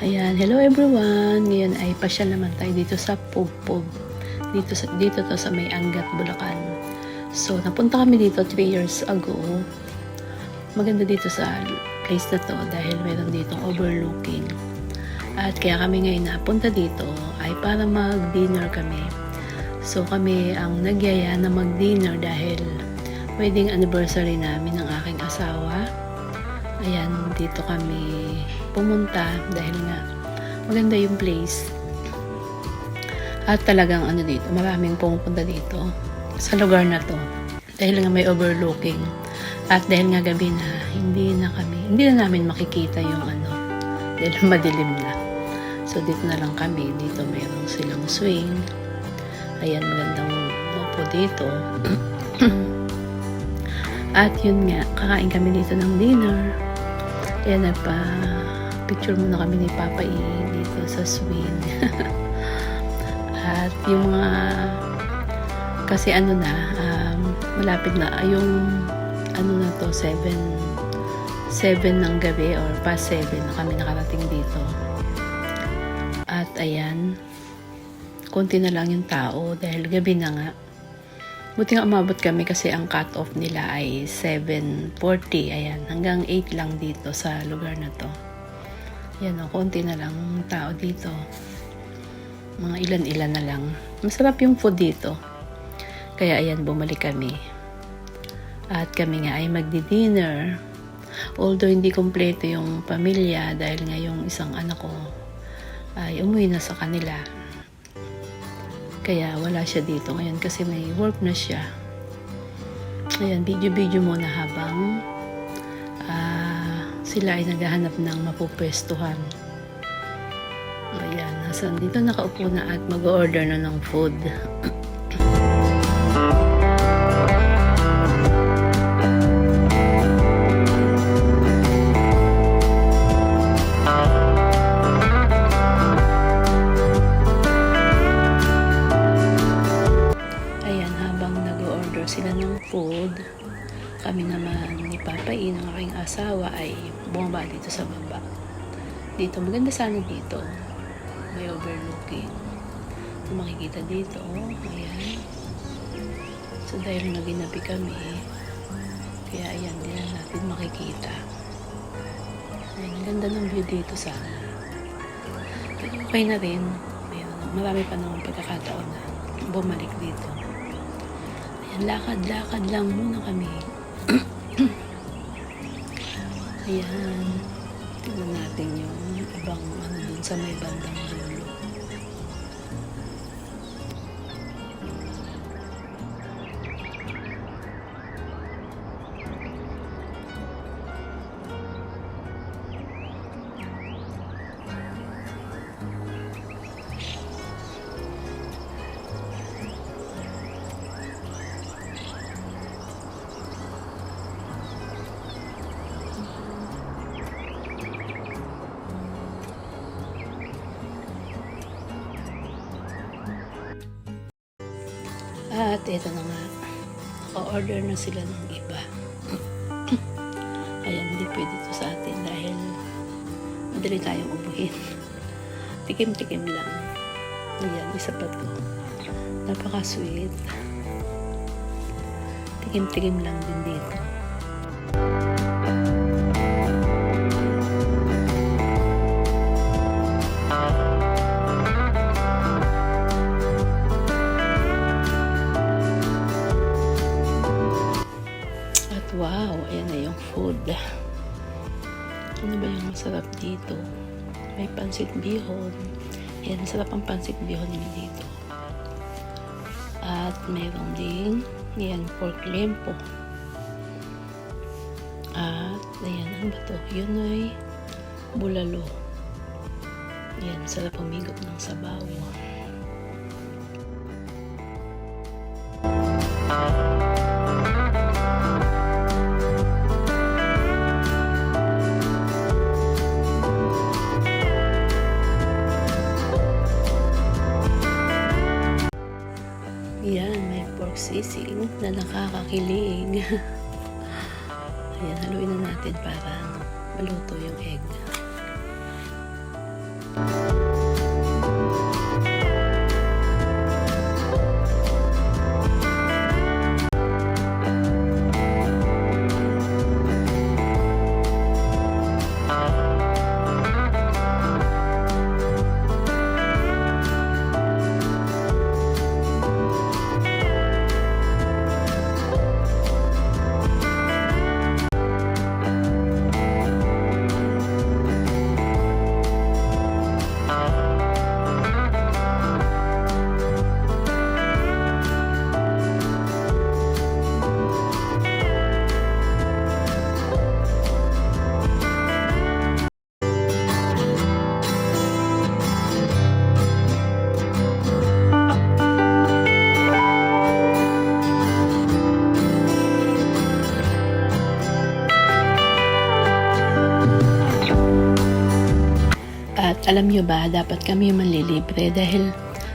Ayan, hello everyone! Ngayon ay pasyal naman tayo dito sa Pugpug. Dito to sa may Angat, Bulacan. So, napunta kami dito 3 years ago. Maganda dito sa place na to dahil meron ditong overlooking. At kaya kami ngayon napunta dito ay para mag-dinner kami. So, kami ang nagyaya na mag-dinner dahil wedding anniversary namin ng aking asawa. Ayan, dito kami pumunta dahil nga maganda yung place. At talagang dito, maraming pumupunta dito sa lugar na to. Dahil nga may overlooking. At dahil nga gabi na, hindi na namin makikita yung dahil madilim na. So dito na lang kami. Dito mayroong silang swing. Ayan, magandang upo dito. At yun nga, kakain kami dito ng dinner. Kaya nagpa-picture muna kami ni Papa E dito sa swing. At yung mga, kasi malapit na, yung na to, 7 ng gabi or past 7 na kami nakarating dito. At ayan, konti na lang yung tao dahil gabi na nga. Buti nga umabot kami kasi ang cut-off nila ay 7:40. Ayan, hanggang 8 lang dito sa lugar na to. Ayan konti na lang tao dito. Mga ilan-ilan na lang. Masarap yung food dito. Kaya ayan, bumalik kami. At kami nga ay magdi-dinner. Although hindi kompleto yung pamilya dahil nga yung isang anak ko ay umuwi na sa kanila. Kaya wala siya dito ngayon kasi may work na siya. Ayan, video muna habang sila ay naghahanap ng mapupwestuhan. Ayan, dito nakaupo na at mag-order na ng food. Sila ng food, kami naman ni Papa E ng aking asawa ay bumaba dito sa baba. Dito, maganda sana dito. May overlooking. So, makikita dito. Ayan. So, dahil naginabi kami, kaya ayan, din natin makikita. Ayan, ang ganda ng view dito sana. Pero okay na rin. Marami pa naman pagkakataon na bumalik dito. Lakad-lakad lang muna kami. Ayan. Tignan natin yung ibang dun sa may bandang dulo. At ito na nga, naka-order na sila ng iba. Ayan, hindi pwede ito sa atin dahil madali tayong ubuhin. Tikim-tikim lang. Ayan, isa pa to. Napaka-sweet. Tikim-tikim lang din dito. Wow, ayan na yung food. Ano ba yung masarap dito? May pansit bihon. Ayan, masarap ang pansit bihon nila dito. At mayroon ding, ayan, pork lempo. At, ayan, ano ba to? Yun ay bulalo. Ayan, sarap humigop ng sabaw. Yan, may pork sisig na nakakakilig. Ayan, haluin na natin para maluto yung egg. At alam nyo ba, dapat kami yung manlilibre dahil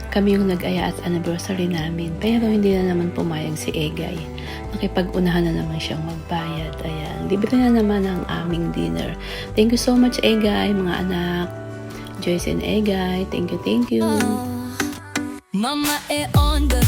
kami yung nag-aya at anniversary namin. Pero hindi na naman pumayag si Egay. Nakipag-unahan na naman siyang magbayad. Ayan, libre na naman ang aming dinner. Thank you so much, Egay, mga anak. Joyce and Egay, thank you, thank you. Mama on the